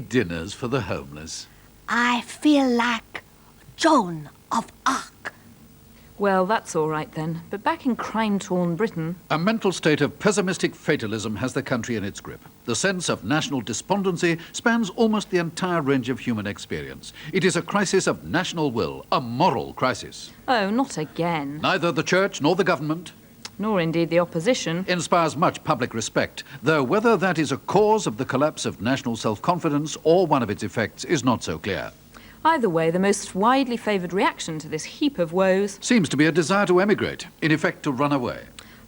Dinners for the homeless. I feel like Joan of Arc. Well, that's all right then. But back in crime-torn Britain... A mental state of pessimistic fatalism has the country in its grip. The sense of national despondency spans almost the entire range of human experience. It is a crisis of national will, a moral crisis. Oh, not again. Neither the church nor the government, Nor indeed the opposition. inspires much public respect, though whether that is a cause of the collapse of national self-confidence or one of its effects is not so clear. Either way, the most widely favoured reaction to this heap of woes... Seems to be a desire to emigrate, in effect to run away.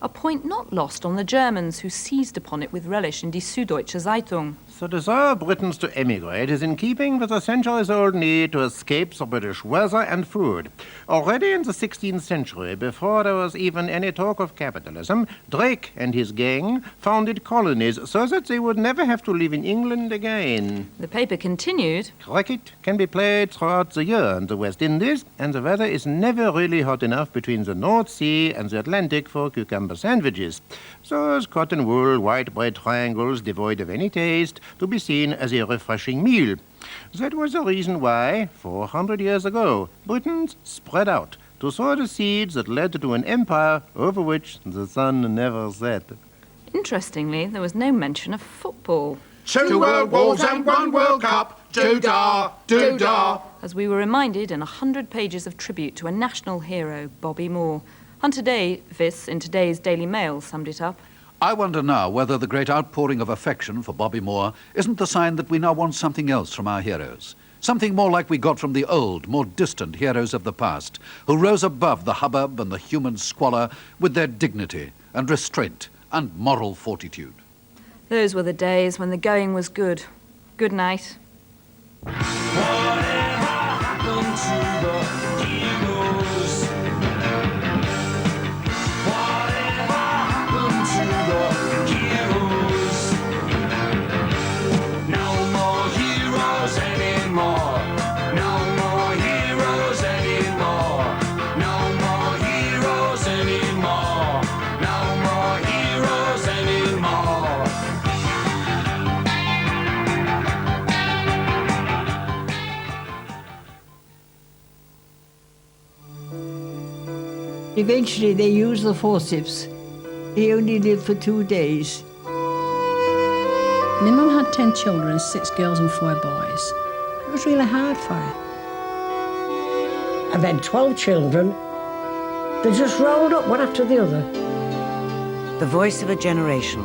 A point not lost on the Germans who seized upon it with relish in Die Süddeutsche Zeitung. The desire of Britons to emigrate is in keeping with the centuries-old need to escape the British weather and food. Already in the 16th century, before there was even any talk of capitalism, Drake and his gang founded colonies so that they would never have to live in England again. The paper continued... Cricket can be played throughout the year in the West Indies, and the weather is never really hot enough between the North Sea and the Atlantic for cucumber sandwiches. Those cotton wool white bread triangles devoid of any taste to be seen as a refreshing meal. That was the reason why, 400 years ago, Britons spread out to sow the seeds that led to an empire over which the sun never set. Interestingly, there was no mention of football. 2 World Wars and 1 World Cup. Doo-dah, doo-dah. As we were reminded in 100 pages of tribute to a national hero, Bobby Moore. Hunter Davis, in today's Daily Mail, summed it up. I wonder now whether the great outpouring of affection for Bobby Moore isn't the sign that we now want something else from our heroes. Something more like we got from the old, more distant heroes of the past, who rose above the hubbub and the human squalor with their dignity and restraint and moral fortitude. Those were the days when the going was good. Good night. Eventually, they used the forceps. He only lived for 2 days. My mum had 10 children, 6 girls and 4 boys. It was really hard for her. I've had 12 children. They just rolled up one after the other. The voice of a generation.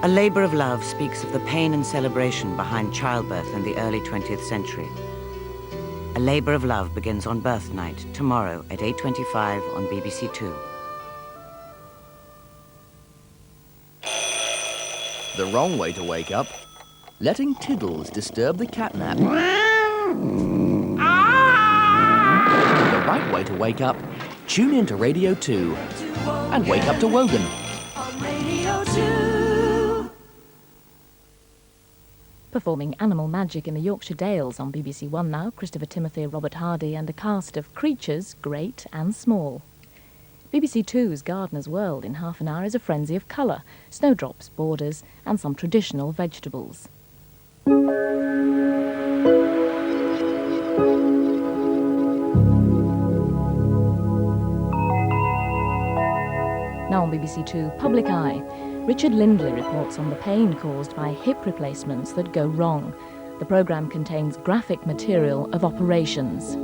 A labour of love speaks of the pain and celebration behind childbirth in the early 20th century. A Labour of Love begins on Birthnight, tomorrow at 8:25 on BBC Two. The wrong way to wake up. Letting Tiddles disturb the catnap. The right way to wake up. Tune in to Radio 2 and wake up to Wogan. Performing Animal Magic in the Yorkshire Dales on BBC One now, Christopher Timothy, Robert Hardy and a cast of creatures, great and small. BBC Two's Gardener's World in half an hour is a frenzy of colour, snowdrops, borders and some traditional vegetables. Now on BBC Two, Public Eye. Richard Lindley reports on the pain caused by hip replacements that go wrong. The programme contains graphic material of operations.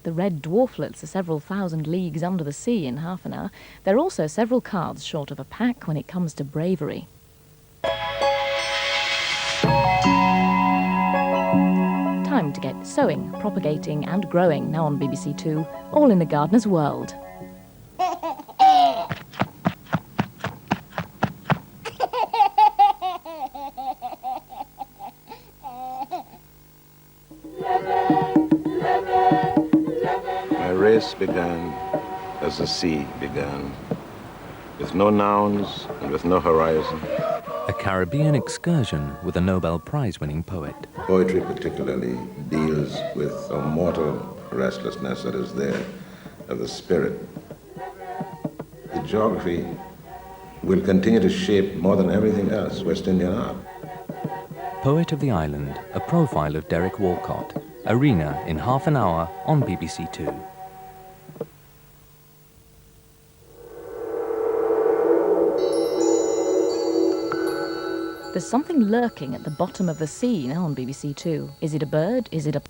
The red dwarflets are several thousand leagues under the sea in half an hour. There are also several cards short of a pack when it comes to bravery. Time to get sowing, propagating and growing now on BBC Two, all in the gardener's world. My race began as the sea began, with no nouns and with no horizon. A Caribbean excursion with a Nobel Prize-winning poet. Poetry particularly deals with a mortal restlessness that is there of the spirit. The geography will continue to shape more than everything else West Indian art. Poet of the Island, a profile of Derek Walcott. Arena in half an hour on BBC Two. There's something lurking at the bottom of the sea now on BBC Two. Is it a bird? Is it a...